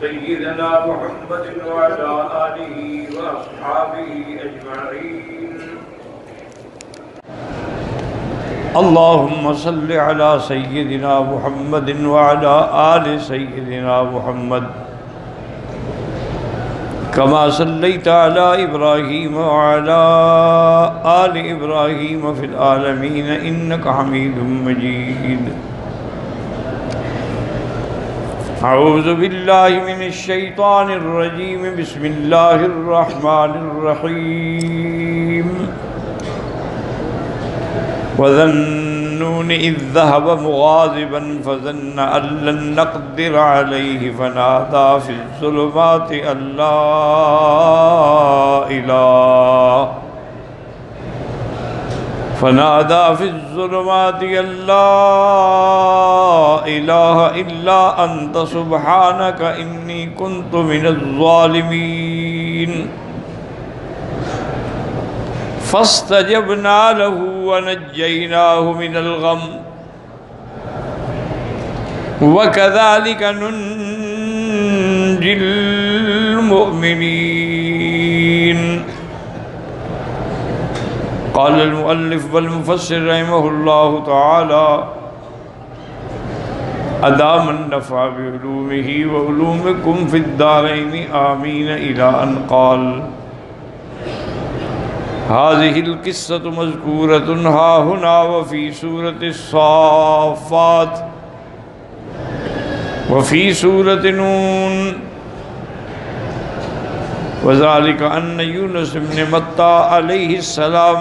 سيدنا محمد وعلى آله وأصحابه أجمعين. اللهم صل على سيدنا محمد وعلى آل سيدنا محمد كما صليت على إبراهيم وعلى آل إبراهيم في العالمين إنك حميد مجيد. أعوذ بالله من الشيطان الرجيم. بسم الله الرحمن الرحيم. وذا النون إذ ذهب مغاضبا فظن أن لن نقدر عليه فنادى في الظلمات أن لا إله إلا أنت سبحانك إني كنت من الظالمين. فاستجبنا له ونجيناه من الغم وكذلك ننجي المؤمنين. قال المؤلف والمفسر رحمه الله تعالى أدام النفع بعلومه وعلومكم في الدارين آمين إلى أن قال هذه القصة مذكورة ها هنا وفي سورة الصافات وفي سورة نون. وذلك أن يونس بن متى عليه السلام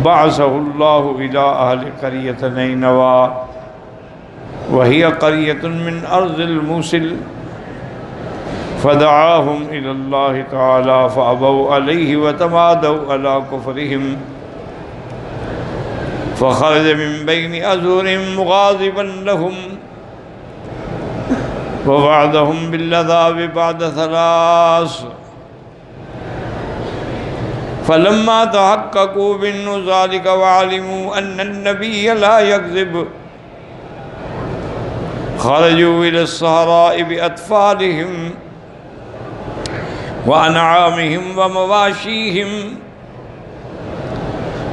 بعثه الله إلى أهل قرية نينوى وهي قرية من أرض الموصل فدعاهم إلى الله تعالى فأبوا عليه وتمادوا على كفرهم فخرج من بين أزهرهم مغاضبا لهم ووعدهم بالعذاب بعد 3. فلما تحققوا من ذلك وعلموا أن النبي لا يكذب خرجوا إلى الصحراء بأطفالهم وأنعامهم ومواشيهم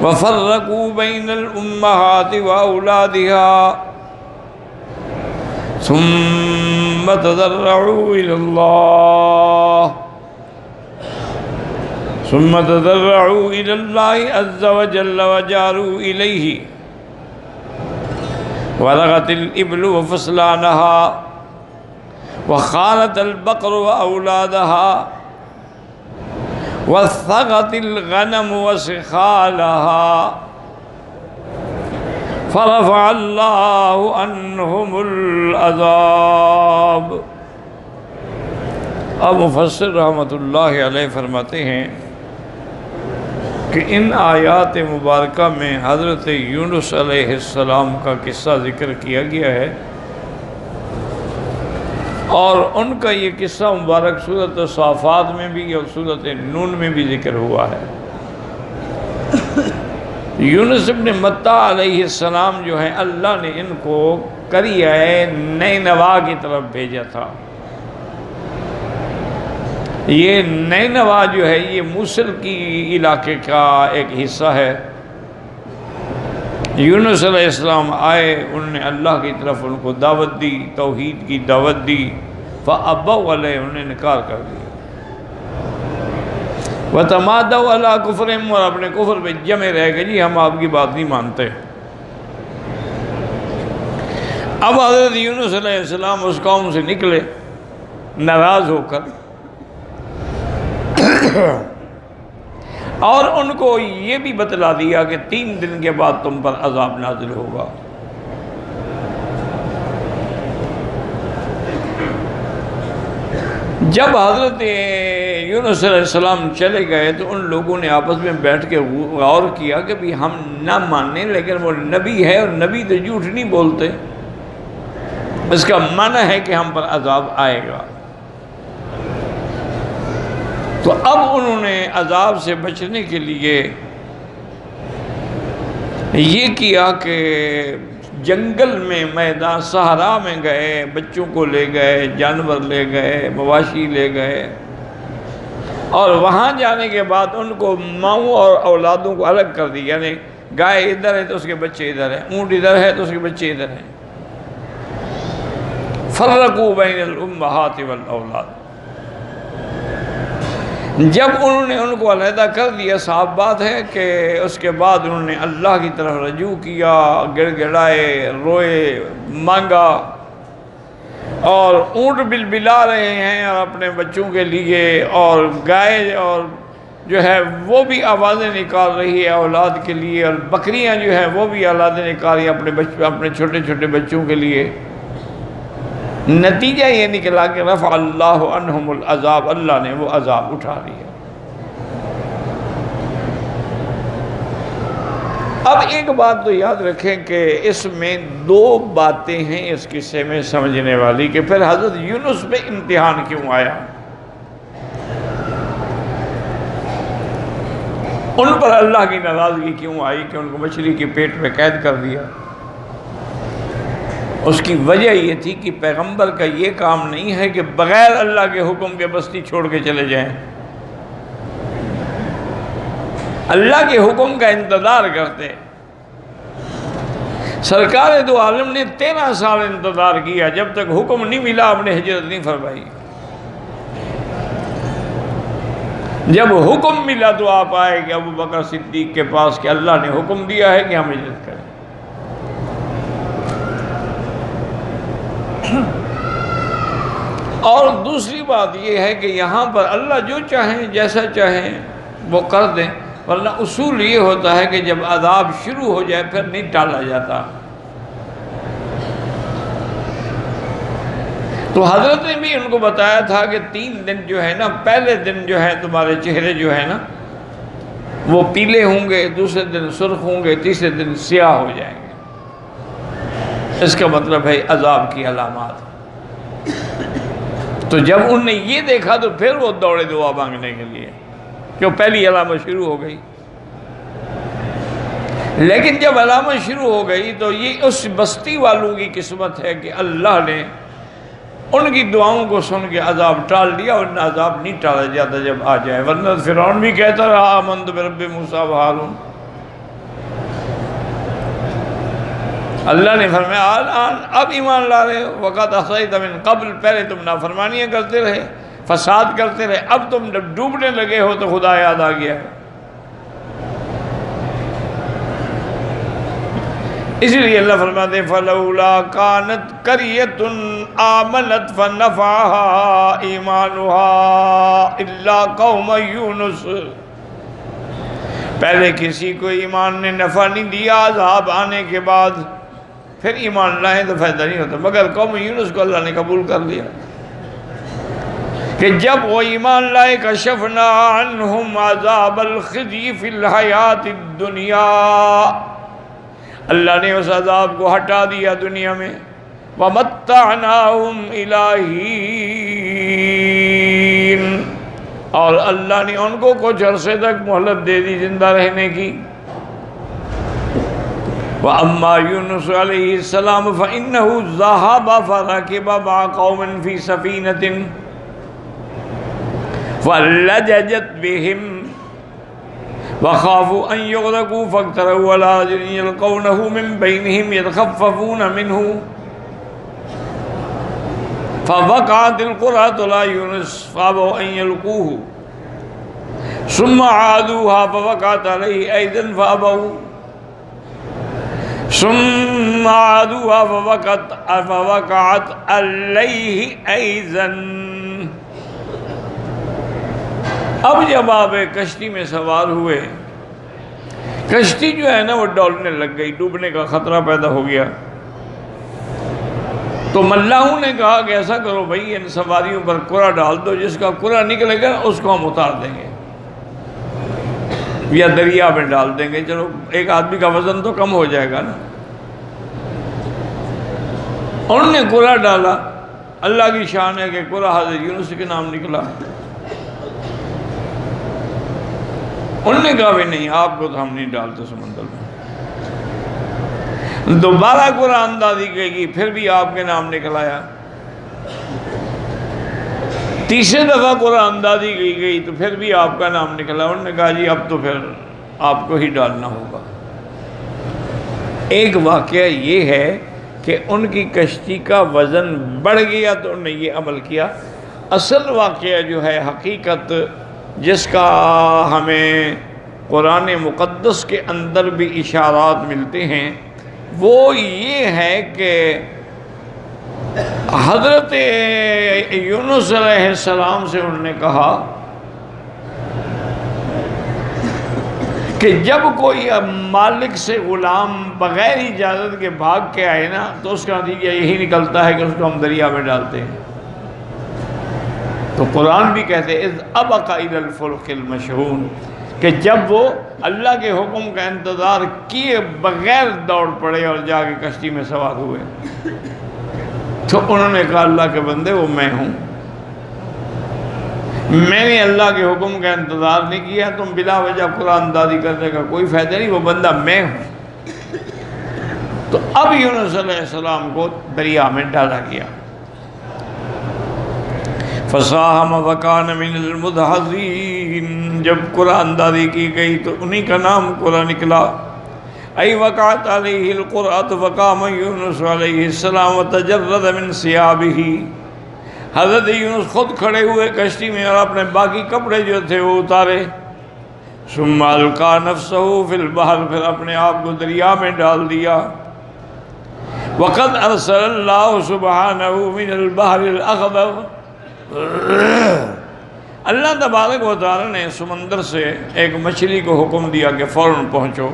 وفرقوا بين الأمهات وأولادها ثم تضرعوا إلى الله عز وجل وجاروا إليه ولغت الإبل وفصلانها وخانت البقر وأولادها وثغت الغنم وسخالها فرفع الله عنهم العذاب. اب مفسر رحمۃ اللہ علیہ فرماتے ہیں کہ ان آیات مبارکہ میں حضرت یونس علیہ السلام کا قصہ ذکر کیا گیا ہے اور ان کا یہ قصہ مبارک سورۃ صافات میں بھی اور سورۃ نون میں بھی ذکر ہوا ہے. یونس ابن متیٰ علیہ السلام جو ہیں اللہ نے ان کو قریہ نینوا کی طرف بھیجا تھا. یہ نینوا جو ہے یہ موصل کی علاقے کا ایک حصہ ہے. یونس علیہ السلام آئے، انہوں نے اللہ کی طرف ان کو دعوت دی، توحید کی دعوت دی. فَأَبَوْا عَلَيْهِ، انہوں نے انکار کر دیا. وَتَمَادَوْا عَلَىٰ كُفْرِهِمْ، اور اپنے کفر پہ جمے رہ گئے، جی ہم آپ کی بات نہیں مانتے. اب حضرت یونس علیہ السلام اس قوم سے نکلے ناراض ہو کر اور ان کو یہ بھی بتلا دیا کہ 3 دن کے بعد تم پر عذاب نازل ہوگا. جب حضرت یونس علیہ السلام چلے گئے تو ان لوگوں نے آپس میں بیٹھ کے غور کیا کہ بھی ہم نہ مانیں، لیکن وہ نبی ہے اور نبی تو جھوٹ نہیں بولتے، اس کا معنی ہے کہ ہم پر عذاب آئے گا. تو اب انہوں نے عذاب سے بچنے کے لیے یہ کیا کہ جنگل میں میدان صحرا میں گئے، بچوں کو لے گئے، جانور لے گئے، مواشی لے گئے، اور وہاں جانے کے بعد ان کو ماؤں اور اولادوں کو الگ کر دیا، یعنی گائے ادھر ہے تو اس کے بچے ادھر ہیں، اونٹ ادھر ہے تو اس کے بچے ادھر ہیں۔ فرقوا بین الامہات والاولاد۔ جب انہوں نے ان کو علیحدہ کر دیا، صاف بات ہے کہ اس کے بعد انہوں نے اللہ کی طرف رجوع کیا، گڑ گڑائے، روئے، مانگا، اور اونٹ بلبلا رہے ہیں اور اپنے بچوں کے لیے، اور گائے اور جو ہے وہ بھی آوازیں نکال رہی ہے اولاد کے لیے، اور بکریاں جو ہیں وہ بھی آوازیں نکال رہی ہیں اپنے چھوٹے چھوٹے بچوں کے لیے۔ نتیجہ یہ نکلا کہ رفع اللہ عنہم العذاب، اللہ نے وہ عذاب اٹھا لیا۔ اب ایک بات تو یاد رکھیں کہ اس میں دو باتیں ہیں اس قصے میں سمجھنے والی، کہ پھر حضرت یونس پہ امتحان کیوں آیا، ان پر اللہ کی ناراضگی کیوں آئی کہ ان کو مچھلی کے پیٹ میں قید کر دیا۔ اس کی وجہ یہ تھی کہ پیغمبر کا یہ کام نہیں ہے کہ بغیر اللہ کے حکم کے بستی چھوڑ کے چلے جائیں، اللہ کے حکم کا انتظار کرتے۔ سرکار دو عالم نے 13 سال انتظار کیا، جب تک حکم نہیں ملا آپ نے ہجرت نہیں فرمائی۔ جب حکم ملا تو آپ آئے کہ ابو بکر صدیق کے پاس کہ اللہ نے حکم دیا ہے کہ ہم ہجرت کریں۔ اور دوسری بات یہ ہے کہ یہاں پر اللہ جو چاہیں جیسا چاہیں وہ کر دیں، ورنہ اصول یہ ہوتا ہے کہ جب عذاب شروع ہو جائے پھر نہیں ٹالا جاتا۔ تو حضرت نے بھی ان کو بتایا تھا کہ 3 دن جو ہے نا، پہلے دن جو ہے تمہارے چہرے جو ہے نا وہ پیلے ہوں گے، دوسرے دن سرخ ہوں گے، تیسرے دن سیاہ ہو جائیں گے، اس کا مطلب ہے عذاب کی علامات۔ تو جب انہوں نے یہ دیکھا تو پھر وہ دوڑے دعا مانگنے کے لیے، کہ پہلی علامت شروع ہو گئی۔ لیکن جب علامت شروع ہو گئی تو یہ اس بستی والوں کی قسمت ہے کہ اللہ نے ان کی دعاؤں کو سن کے عذاب ٹال دیا، ورنہ عذاب نہیں ٹالا جاتا جب آ جائے، ورنہ فرعون بھی کہتا رہا آمنت برب موسیٰ و ہارون۔ اللہ نے فرمایا الان اب ایمان لا رہے ہو، وقت عصیت من قبل، پہلے تم نافرمانیاں کرتے رہے، فساد کرتے رہے، اب تم جب ڈوبنے لگے ہو تو خدا یاد آ گیا ہے۔ اسی لیے اللہ فرماتے ہیں فَلَوْلَا كَانَتْ قَرْيَةٌ آمَنَتْ فَنَفَعَهَا إِيمَانُهَا إِلَّا قَوْمَ يُونُسَ، پہلے کسی کو ایمان نے نفع نہیں دیا، عذاب آنے کے بعد پھر ایمان لائیں تو فائدہ نہیں ہوتا، مگر قوم یونس کو اللہ نے قبول کر لیا کہ جب وہ ایمان لائے کشفنا عنہم عذاب الخزی فی الحیات الدنیا، اللہ نے اس عذاب کو ہٹا دیا دنیا میں، وَمَتَّعْنَاهُمْ إِلَىٰ حِینٍ، اور اللہ نے ان کو کچھ عرصے تک مہلت دے دی زندہ رہنے کی۔ وَأَمَّا يُونُسُ عَلَيْهِ السَّلَامُ فَإِنَّهُ ذَهَبَ فَرَكِبَ مَعَ قَوْمٍ فِي سَفِينَةٍ فَلَجَجَتْ بِهِمْ وَخَافُوا أَن يُغْرَقُوا فَاقْتَرَبُوا عَلَىٰ رَجُلٍ يَلْقَوْنَهُ مِن بَيْنِهِمْ يَتَخَفَّفُونَ مِنْهُ فَوَقَعَتِ الْقُرْعَةُ عَلَىٰ يُونُسَ فَأَبَوْا أَن يَلْقُوهُ ثُمَّ عَادُوهَا فَوَقَعَتْ عَلَيْهِ أَيْضًا فَأَبَوْا ثم عادوها فوقعت علیہ أيضا۔ اب جب آپ ایک کشتی میں سوار ہوئے، کشتی جو ہے نا وہ ڈولنے لگ گئی، ڈوبنے کا خطرہ پیدا ہو گیا، تو ملاحوں نے کہا کہ ایسا کرو بھائی ان سواریوں پر قرعہ ڈال دو، جس کا قرعہ نکلے گا اس کو ہم اتار دیں گے یا دریا میں ڈال دیں گے، چلو ایک آدمی کا وزن تو کم ہو جائے گا نا۔ انہوں نے قرعہ ڈالا، اللہ کی شان ہے کہ قرعہ حضرت یونس کے نام نکلا۔ انہوں نے کہا بھی نہیں، آپ کو تو ہم نہیں ڈالتے سمندر میں۔ دوبارہ قرآن اندازی کی پھر بھی آپ کے نام نکل آیا، تیسری دفعہ قرآن اندازی کی گئی تو پھر بھی آپ کا نام نکلا۔ انہوں نے کہا جی اب تو پھر آپ کو ہی ڈالنا ہوگا۔ ایک واقعہ یہ ہے کہ ان کی کشتی کا وزن بڑھ گیا تو انہوں نے یہ عمل کیا۔ اصل واقعہ جو ہے، حقیقت جس کا ہمیں قرآن مقدس کے اندر بھی اشارات ملتے ہیں، وہ یہ ہے کہ حضرت یونس علیہ السلام سے انہوں نے کہا کہ جب کوئی مالک سے غلام بغیر اجازت کے بھاگ کے آئے نا تو اس کا نتیجہ یہی نکلتا ہے کہ اس کو ہم دریا میں ڈالتے ہیں۔ تو قرآن بھی کہتے ہیں اذ ابق الی الفلک المشحون، کہ جب وہ اللہ کے حکم کا انتظار کیے بغیر دوڑ پڑے اور جا کے کشتی میں سوار ہوئے، تو انہوں نے کہا اللہ کے بندے وہ میں ہوں، میں نے اللہ کے حکم کا انتظار نہیں کیا، تم بلا وجہ قرآن اندازی کرنے کا کوئی فائدہ نہیں، وہ بندہ میں ہوں۔ تو اب یونس علیہ السلام کو دریا میں ڈالا گیا۔ فَسَاهَمَ وَكَانَ مِنَ الْمُدْحَضِينَ، جب قرآن اندازی کی گئی تو انہی کا نام قرآن نکلا۔ ای وقعت علیہ القرآن فقام یونس علیہ السلام وتجرد من ثيابه، حضرت یونس خود کھڑے ہوئے کشتی میں اور اپنے باقی کپڑے جو تھے وہ اتارے۔ ثم القى نفسه فی البحر، پھر اپنے آپ کو دریا میں ڈال دیا۔ وقد ارسل اللہ سبحانہ من البحر الاخضر، اللہ تبارک و تعالی نے سمندر سے ایک مچھلی کو حکم دیا کہ فوراً پہنچو۔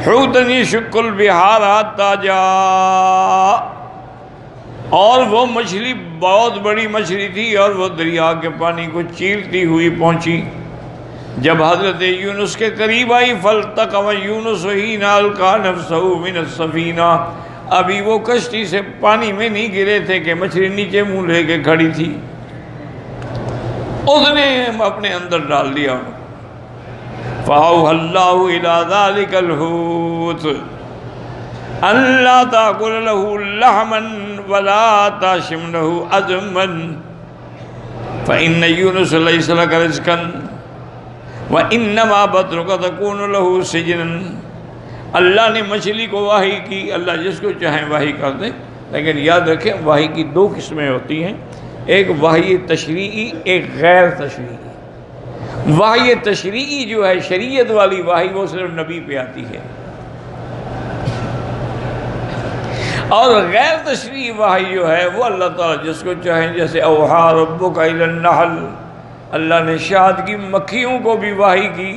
حوتن یشق البحار حتی جاء، اور وہ مچھلی بہت بڑی مچھلی تھی اور وہ دریا کے پانی کو چیرتی ہوئی پہنچی۔ جب حضرت یونس کے قریب آئی فالتقم یونس حین القى نفسه من السفینہ، ابھی وہ کشتی سے پانی میں نہیں گرے تھے کہ مچھلی نیچے منہ لے کے کھڑی تھی، اس نے اپنے اندر ڈال دیا۔ فَأَوْحَى اللَّهُ إِلَى ذَلِكَ الْحُوتِ أَلَّا تَأْكُلَ لَهُ لَحْمًا وَلَا تَشْمَ لَهُ عَظْمًا فَإِنَّ يُونُسَ لَيْسَ لَكَ رِزْقًا وَإِنَّمَا بَطْنُكَ تَكُونُ لَهُ سِجْنًا۔ اللہ نے مچھلی کو وحی کی، اللہ جس کو چاہیں وحی کر دے، لیکن یاد رکھیں وحی کی دو قسمیں ہوتی ہیں، ایک وحی تشریعی، ایک غیر تشریعی۔ وحی تشریعی جو ہے شریعت والی وحی، وہ صرف نبی پہ آتی ہے، اور غیر تشریعی وحی جو ہے وہ اللہ تعالیٰ جس کو چاہیں، جیسے اوحا ربک الی النحل، اللہ نے شہد کی مکھیوں کو بھی وحی کی۔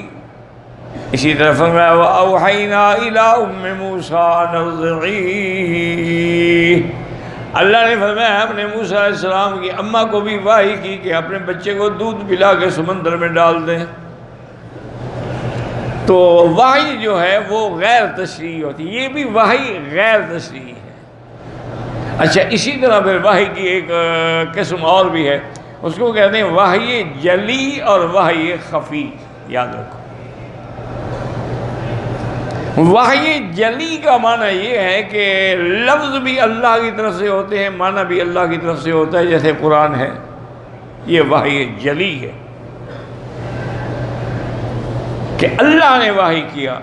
اسی طرح فرمایا وَأَوْحَيْنَا إِلَىٰ أُمِّ مُوسَىٰ أَنْ ارْضِعِيهِ، اللہ نے فرمایا اپنے موسیٰ علیہ السلام کی اماں کو بھی وحی کی کہ اپنے بچے کو دودھ پلا کے سمندر میں ڈال دیں۔ تو وحی جو ہے وہ غیر تشریعی ہوتی ہے، یہ بھی وحی غیر تشریعی ہے۔ اچھا، اسی طرح پھر وحی کی ایک قسم اور بھی ہے، اس کو کہتے ہیں وحی جلی اور وحی خفی۔ یاد رکھو، وحی جلی کا معنی یہ ہے کہ لفظ بھی اللہ کی طرف سے ہوتے ہیں، معنی بھی اللہ کی طرف سے ہوتا ہے، جیسے قرآن ہے، یہ وحی جلی ہے کہ اللہ نے وحی کیا۔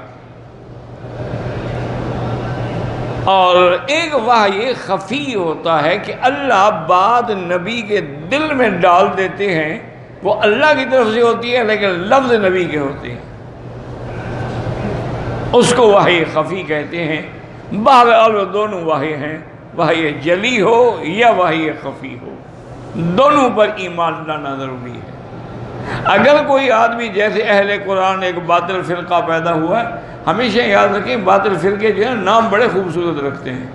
اور ایک وحی خفی ہوتا ہے کہ اللہ بات نبی کے دل میں ڈال دیتے ہیں، وہ اللہ کی طرف سے ہوتی ہے لیکن لفظ نبی کے ہوتے ہیں، اس کو وحی خفی کہتے ہیں۔ بہرحال وہ دونوں وحی ہیں، وحی جلی ہو یا وحی خفی ہو، دونوں پر ایمان لانا ضروری ہے۔ اگر کوئی آدمی جیسے اہل قرآن ایک باطل فرقہ پیدا ہوا ہے، ہمیشہ یاد رکھیں باطل فرقے جو ہیں نام بڑے خوبصورت رکھتے ہیں،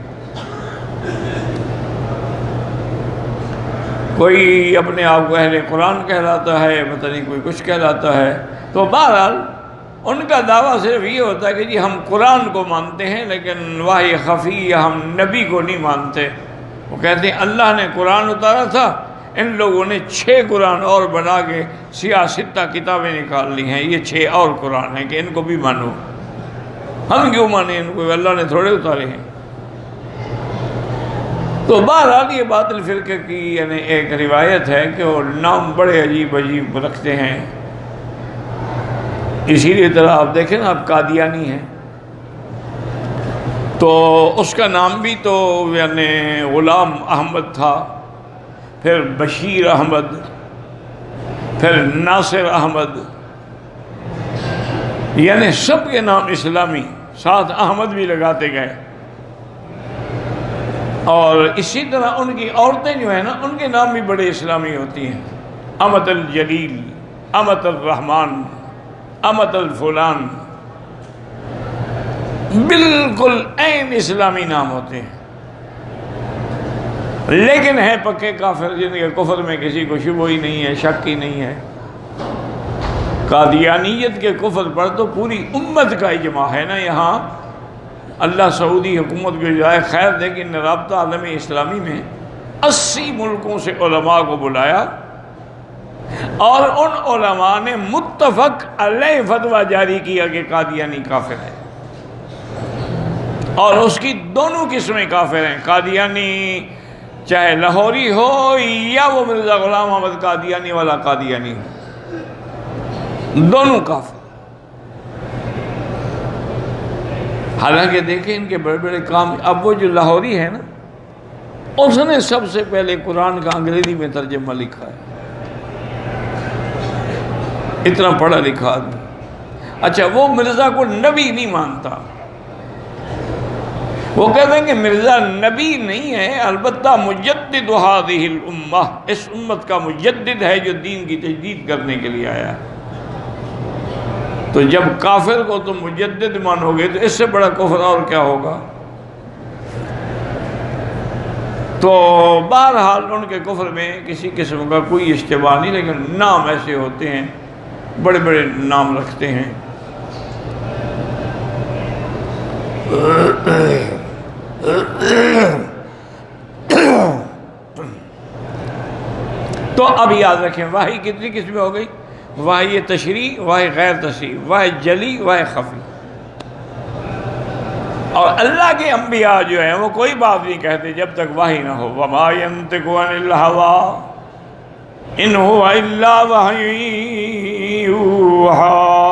کوئی اپنے آپ کو اہل قرآن کہلاتا ہے، پتہ نہیں کوئی کچھ کہلاتا ہے، تو بہرحال ان کا دعویٰ صرف یہ ہوتا ہے کہ جی ہم قرآن کو مانتے ہیں لیکن وحی خفی یا ہم نبی کو نہیں مانتے۔ وہ کہتے ہیں اللہ نے قرآن اتارا تھا، ان لوگوں نے 6 قرآن اور بنا کے سیاہ 6 کتابیں نکال لی ہیں، یہ 6 اور قرآن ہیں کہ ان کو بھی مانو۔ ہم کیوں مانیں ان کو، اللہ نے تھوڑے اتارے ہیں۔ تو بہرحال یہ باطل فرقے کی یعنی ایک روایت ہے کہ وہ نام بڑے عجیب عجیب رکھتے ہیں۔ اسی لیے طرح آپ دیکھیں نا، آپ قادیانی ہیں تو اس کا نام بھی تو یعنی غلام احمد تھا، پھر بشیر احمد، پھر ناصر احمد، یعنی سب کے نام اسلامی، ساتھ احمد بھی لگاتے گئے۔ اور اسی طرح ان کی عورتیں جو ہیں نا، ان کے نام بھی بڑے اسلامی ہوتی ہیں، امت الجلیل، امت الرحمن، امت الفلان، بالکل عین اسلامی نام ہوتے ہیں، لیکن ہیں پکے کافر، جن کے کفر میں کسی کو شبہ ہی نہیں ہے، شک ہی نہیں ہے۔ قادیانیت کے کفر پر تو پوری امت کا اجماع ہے نا۔ یہاں اللہ سعودی حکومت کو جائے خیر دے کہ رابطہ عالم اسلامی میں 80 ملکوں سے علماء کو بلایا، اور ان علماء نے متفق علیہ فتویٰ جاری کیا کہ قادیانی کافر ہے، اور اس کی دونوں قسمیں کافر ہیں، قادیانی چاہے لاہوری ہو یا وہ مرزا غلام احمد قادیانی والا قادیانی ہو، دونوں کافر۔ حالانکہ دیکھیں ان کے بڑے بڑے کام، اب وہ جو لاہوری ہے نا، اس نے سب سے پہلے قرآن کا انگریزی میں ترجمہ لکھا ہے، اتنا پڑھا لکھا آدمی۔ اچھا، وہ مرزا کو نبی نہیں مانتا، وہ کہتے ہیں کہ مرزا نبی نہیں ہے، البتہ مجدد هذه الامہ، اس امت کا مجدد ہے جو دین کی تجدید کرنے کے لیے آیا ہے۔ تو جب کافر کو تم مجدد مانو گے تو اس سے بڑا کفر اور کیا ہوگا؟ تو بہرحال ان کے کفر میں کسی قسم کا کوئی اشتباہ نہیں، لیکن نام ایسے ہوتے ہیں، بڑے بڑے نام رکھتے ہیں۔ تو اب یاد رکھیں، وحی کتنی قسمیں ہو گئی؟ وحی تشریع، وحی غیر تشریع، وحی جلی، وحی خفی۔ اور اللہ کے انبیاء جو ہیں وہ کوئی بات نہیں کہتے جب تک وحی نہ ہو۔ وَمَا يَنْطِقُ عَنِ الْهَوَىٰ إِنْ هُوَ إِلَّا وَحْيٌ يُوحَىٰ۔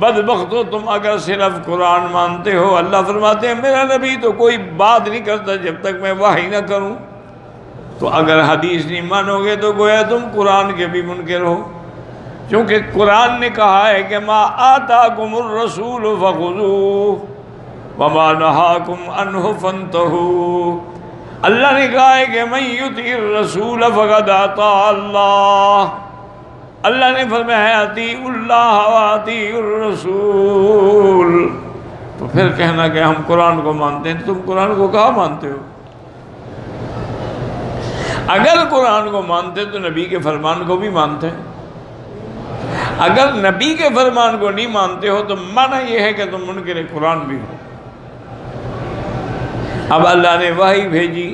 بدبختو، تم اگر صرف قرآن مانتے ہو، اللہ فرماتے ہیں میرا نبی تو کوئی بات نہیں کرتا جب تک میں وحی نہ کروں۔ تو اگر حدیث نہیں مانو گے تو گویا تم قرآن کے بھی منکر ہو، کیونکہ قرآن نے کہا ہے کہ ما آتاکم الرسول فخذوہ وما نہاکم عنہ فانتہوا۔ اللہ نے کہا ہے کہ من یطع الرسول فقد اطاع اللہ۔ اللہ نے فرمایا اطیعوا اللہ واطیعوا الرسول۔ تو پھر کہنا کہ ہم قرآن کو مانتے ہیں، تم قرآن کو کہاں مانتے ہو؟ اگر قرآن کو مانتے تو نبی کے فرمان کو بھی مانتے ہیں، اگر نبی کے فرمان کو نہیں مانتے ہو تو معنی یہ ہے کہ تم منکر قرآن بھی ہو۔ اب اللہ نے وحی بھیجی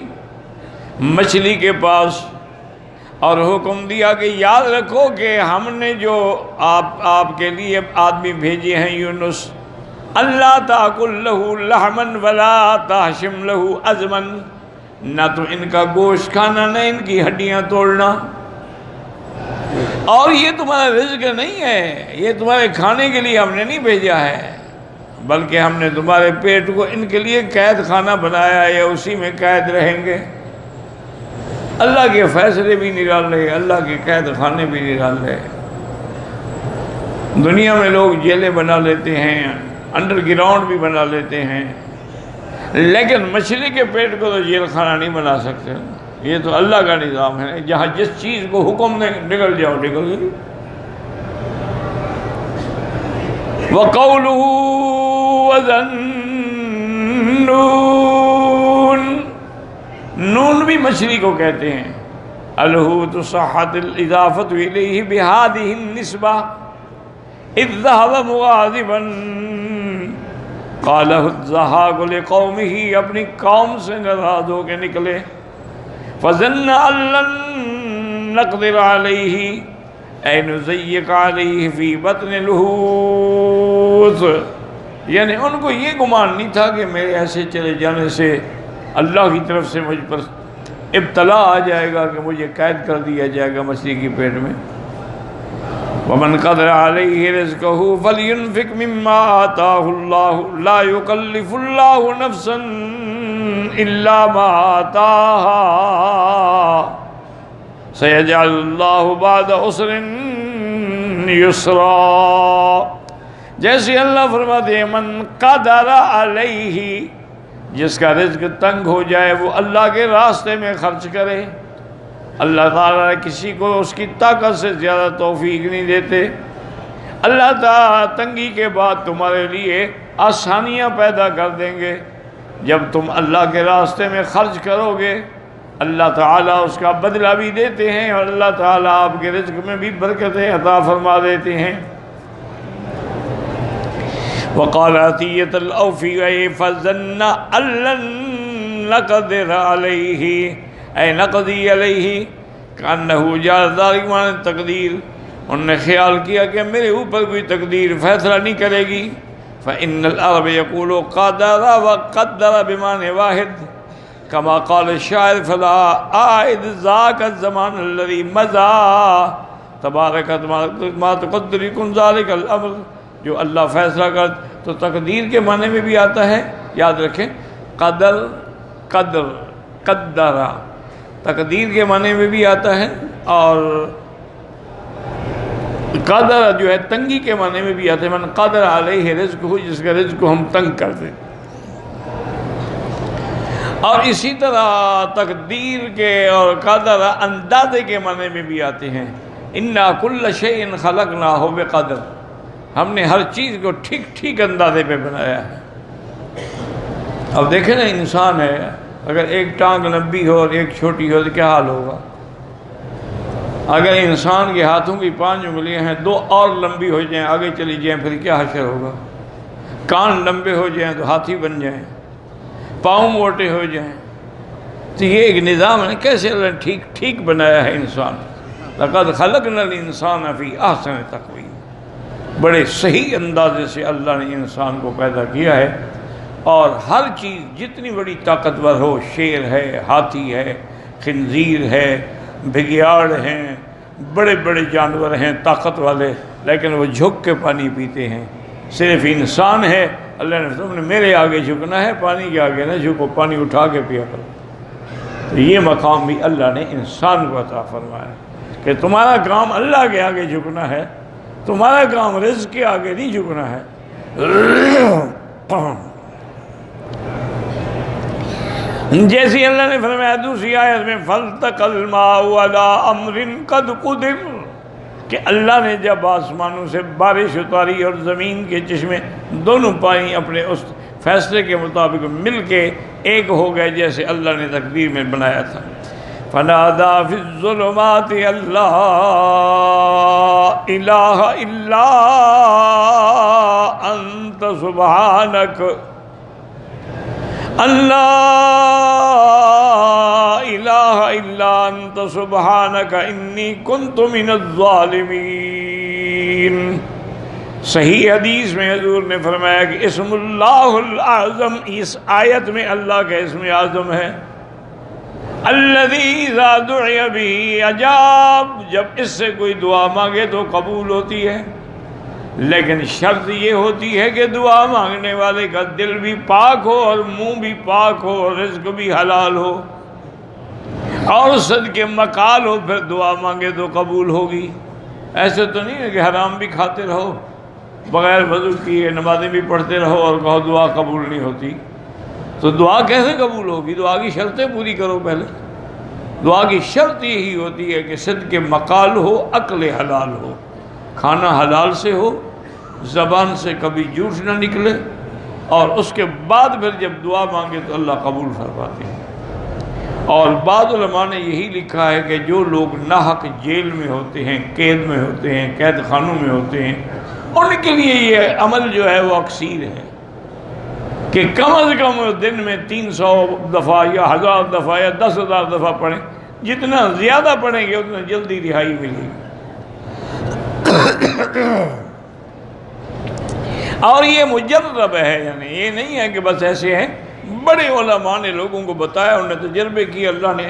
مچھلی کے پاس اور حکم دیا کہ یاد رکھو کہ ہم نے جو آپ کے لیے آدمی بھیجے ہیں یونس، اللہ تاکل لہو لحمن ولا تحشم لہو عظمن، نہ تو ان کا گوشت کھانا نہ ان کی ہڈیاں توڑنا، اور یہ تمہارا رزق نہیں ہے، یہ تمہارے کھانے کے لیے ہم نے نہیں بھیجا ہے، بلکہ ہم نے تمہارے پیٹ کو ان کے لیے قید خانہ بنایا ہے، یا اسی میں قید رہیں گے۔ اللہ کے فیصلے بھی نکال رہے، اللہ کے قید خانے بھی نکال رہے۔ دنیا میں لوگ جیلیں بنا لیتے ہیں، انڈر گراؤنڈ بھی بنا لیتے ہیں، لیکن مچھلی کے پیٹ کو تو جیل خانہ نہیں بنا سکتے۔ یہ تو اللہ کا نظام ہے، جہاں جس چیز کو حکم دیں نکل جاؤ نکل گئی۔ وَقَوْلُهُ وَذَنُّونَ، نون بھی مچھلی کو کہتے ہیں۔ الحوت صحت الاضافت الیہ بہذہ النسبہ اذ ذهب مغاضبا قالہ الضحاک لقومہ، اپنی قوم سے ناراض ہو کے نکلے۔ فظن ان لن نقدر علیہ، اے نزیق علیہ فی بطن الحوت، یعنی ان کو یہ گمان نہیں تھا کہ میرے ایسے چلے جانے سے اللہ کی طرف سے مجھ پر ابتلا آ جائے گا کہ مجھے قید کر دیا جائے گا مچھلی کی پیٹ میں۔ وَمَنْ قَدْرَ عَلَيْهِ رِزْقَهُ فَلْيُنْفِقْ مِمَّا آتَاهُ اللَّهُ لَا يُكَلِّفُ اللَّهُ نَفْسًا إِلَّا مَا آتَاهَا سَيَجْعَلُ اللَّهُ بَعْدَ عُسْرٍ يُسْرًا۔ جیسے اللہ فرماتے ہیں من قدر علیہ، جس کا رزق تنگ ہو جائے وہ اللہ کے راستے میں خرچ کرے۔ اللہ تعالیٰ کسی کو اس کی طاقت سے زیادہ توفیق نہیں دیتے۔ اللہ تعالیٰ تنگی کے بعد تمہارے لیے آسانیاں پیدا کر دیں گے۔ جب تم اللہ کے راستے میں خرچ کرو گے اللہ تعالیٰ اس کا بدلہ بھی دیتے ہیں، اور اللہ تعالیٰ آپ کے رزق میں بھی برکتیں عطا فرما دیتے ہیں۔ وقال عطیۃ الاوفی فظن ان لن نقدر علیہ اے نقضی علیہ کانہ جعل ذلک معنی تقدیر، انہوں نے خیال کیا کہ میرے اوپر کوئی تقدیر فیصلہ نہیں کرے گی۔ فإن العرب يقول قدر وقدر بمعنى واحد كما قال الشاعر فلا عائد ذاك الزمان الذي مضى تبارك ما تقدر يكون ذلك الامر۔ جو اللہ فیصلہ کر تو تقدیر کے معنی میں بھی آتا ہے، یاد رکھیں قدر قدر قدرہ تقدیر کے معنی میں بھی آتا ہے، اور قدر جو ہے تنگی کے معنی میں بھی آتا ہے۔ من قدر علیہ رزق ہو، جس کا رزق کو ہم تنگ کر دیں۔ اور اسی طرح تقدیر کے اور قدر اندازے کے معنی میں بھی آتے ہیں۔ انا کل شیء خلقناہ بقدر، ہم نے ہر چیز کو ٹھیک ٹھیک اندازے پہ بنایا ہے۔ اب دیکھیں نا انسان ہے، اگر ایک ٹانگ لمبی ہو اور ایک چھوٹی ہو تو کیا حال ہوگا؟ اگر انسان کے ہاتھوں کی 5 انگلیاں ہیں، 2 اور لمبی ہو جائیں آگے چلی جائیں پھر کیا حشر ہوگا؟ کان لمبے ہو جائیں تو ہاتھی بن جائیں، پاؤں موٹے ہو جائیں، تو یہ ایک نظام ہے کیسے اللہ نے ٹھیک ٹھیک بنایا ہے انسان۔ لقد خلقنا الانسان فی احسن تقویم، بڑے صحیح اندازے سے اللہ نے انسان کو پیدا کیا ہے۔ اور ہر چیز جتنی بڑی طاقتور ہو، شیر ہے، ہاتھی ہے، خنزیر ہے، بھگیاڑ ہیں، بڑے بڑے جانور ہیں طاقت والے، لیکن وہ جھک کے پانی پیتے ہیں۔ صرف انسان ہے اللہ نے تم نے میرے آگے جھکنا ہے، پانی کے آگے نہ جھکو، پانی اٹھا کے پیا کرو۔ تو یہ مقام بھی اللہ نے انسان کو عطا فرمایا کہ تمہارا کام اللہ کے آگے جھکنا ہے، تمہارا کام رزق کے آگے نہیں جھکنا ہے۔ جیسی اللہ نے فرمایا دوسری آیت میں فَالْتَقَى الْمَاءُ عَلَىٰ أَمْرٍ قَدْ قُدِرَ، کہ اللہ نے جب آسمانوں سے بارش اتاری اور زمین کے چشمے دونوں پانی اپنے اس فیصلے کے مطابق مل کے ایک ہو گئے جیسے اللہ نے تقدیر میں بنایا تھا۔ فَنَادَىٰ فِي الظُّلُمَاتِ أَن لَّا إِلَٰهَ إِلَّا أَنتَ سُبْحَانَكَ اللہ الہ الا انت سبحانک انی کنت من الظالمین۔ صحیح حدیث میں حضور نے فرمایا کہ اسم اللہ الاعظم، اس آیت میں اللہ کا اسم اعظم ہے، الذی اذا دعی بہ اجاب، جب اس سے کوئی دعا مانگے تو قبول ہوتی ہے، لیکن شرط یہ ہوتی ہے کہ دعا مانگنے والے کا دل بھی پاک ہو اور منہ بھی پاک ہو اور رزق بھی حلال ہو اور صدقے مقال ہو، پھر دعا مانگے تو قبول ہوگی۔ ایسے تو نہیں ہے کہ حرام بھی کھاتے رہو، بغیر وضو کیے نمازیں بھی پڑھتے رہو اور کہو دعا قبول نہیں ہوتی۔ تو دعا کیسے قبول ہوگی؟ دعا کی شرطیں پوری کرو پہلے۔ دعا کی شرط یہی ہوتی ہے کہ صدقے مقال ہو، عقل حلال ہو، کھانا حلال سے ہو، زبان سے کبھی جھوٹ نہ نکلے، اور اس کے بعد پھر جب دعا مانگے تو اللہ قبول فرماتے ہیں۔ اور بعض علماء نے یہی لکھا ہے کہ جو لوگ ناحق جیل میں ہوتے ہیں، قید میں ہوتے ہیں، قید خانوں میں ہوتے ہیں، ان کے لیے یہ عمل جو ہے وہ اکثیر ہے کہ کم از کم دن میں 300 دفعہ یا 1000 دفعہ یا 10,000 دفعہ پڑھیں۔ جتنا زیادہ پڑھیں گے اتنا جلدی رہائی ملے گی۔ اور یہ مجرب ہے، یعنی یہ نہیں ہے کہ بس ایسے ہیں، بڑے علماء نے لوگوں کو بتایا، انہوں نے تجربے کیے، اللہ نے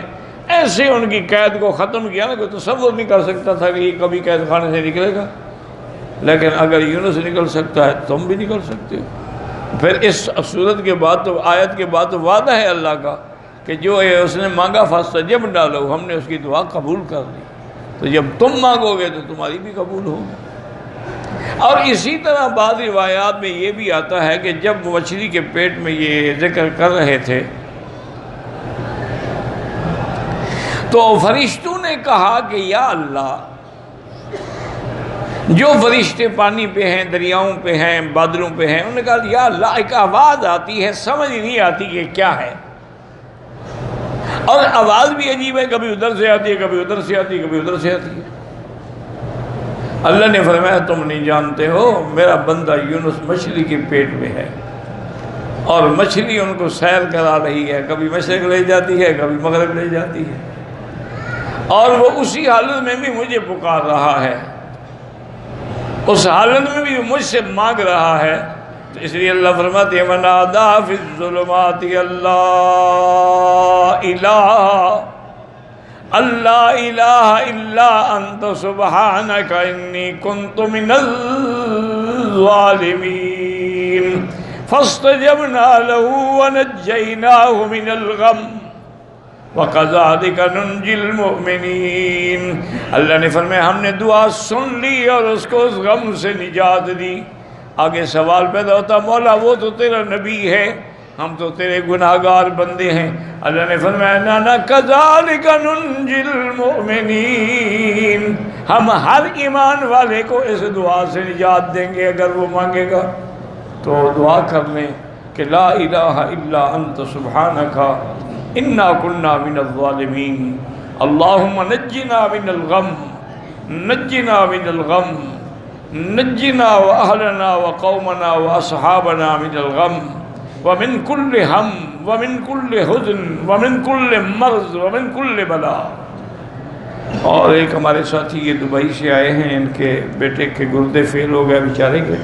ایسے ان کی قید کو ختم کیا نا، کوئی تصور نہیں کر سکتا تھا کہ یہ کبھی قید خانے سے نکلے گا، لیکن اگر یونس نکل سکتا ہے تم بھی نکل سکتے ہو۔ پھر اس صورت کے بعد تو آیت کے بعد تو وعدہ ہے اللہ کا کہ جو اس نے مانگا فاستجبنا لہ، ہم نے اس کی دعا قبول کر لی، تو جب تم مانگو گے تو تمہاری بھی قبول ہوگی۔ اور اسی طرح بعض روایات میں یہ بھی آتا ہے کہ جب مچھلی کے پیٹ میں یہ ذکر کر رہے تھے تو فرشتوں نے کہا کہ یا اللہ، جو فرشتے پانی پہ ہیں، دریاؤں پہ ہیں، بادلوں پہ ہیں، انہوں نے کہا یا اللہ، ایک آواز آتی ہے، سمجھ نہیں آتی کہ کیا ہے، اور آواز بھی عجیب ہے، کبھی ادھر سے آتی ہے، کبھی ادھر سے آتی ہے، کبھی ادھر سے آتی ہے۔ اللہ نے فرمایا تم نہیں جانتے ہو، میرا بندہ یونس مچھلی کے پیٹ میں ہے، اور مچھلی ان کو سیر کرا رہی ہے، کبھی مشرق لے جاتی ہے، کبھی مغرب لے جاتی ہے، اور وہ اسی حالت میں بھی مجھے پکار رہا ہے، اس حالت میں بھی مجھ سے مانگ رہا ہے۔ تو اس لیے اللہ فرماتے ہیں وَنَادَا فِي الظُّلُمَاتِ اللہ الہ الا انت سبحانک انی کنت من الظالمین فاستجبنا له ونجیناہ من الغم وَقَذَلِكَ نُنْجِي الْمُؤْمِنِينَ۔ اللہ نے فرمایا ہم نے دعا سن لی اور اس کو اس غم سے نجات دی۔ آگے سوال پیدا ہوتا مولا وہ تو تیرا نبی ہے، ہم تو تیرے گناہگار بندے ہیں۔ اللہ نے فرمایا نانا كَذَلِكَ نُنْجِي الْمُؤْمِنِينَ، ہم ہر ایمان والے کو اس دعا سے نجات دیں گے اگر وہ مانگے گا۔ تو دعا کر لیں کہ لا الہ الا انت سبحانک انا کنا من الظالمین، اللہم نجنا من الغم، نجنا من الغم، نجنا واہلنا وقومنا واصحابنا من الغم ومن کل ہم ومن کل حزن ومن کل مرض ومن کل بلا۔ اور ایک ہمارے ساتھی یہ دبئی سے آئے ہیں، ان کے بیٹے کے گردے فیل ہو گئے بیچارے کے،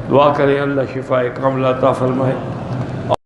دعا کریں اللہ شفا کاملہ عطا فرمائے۔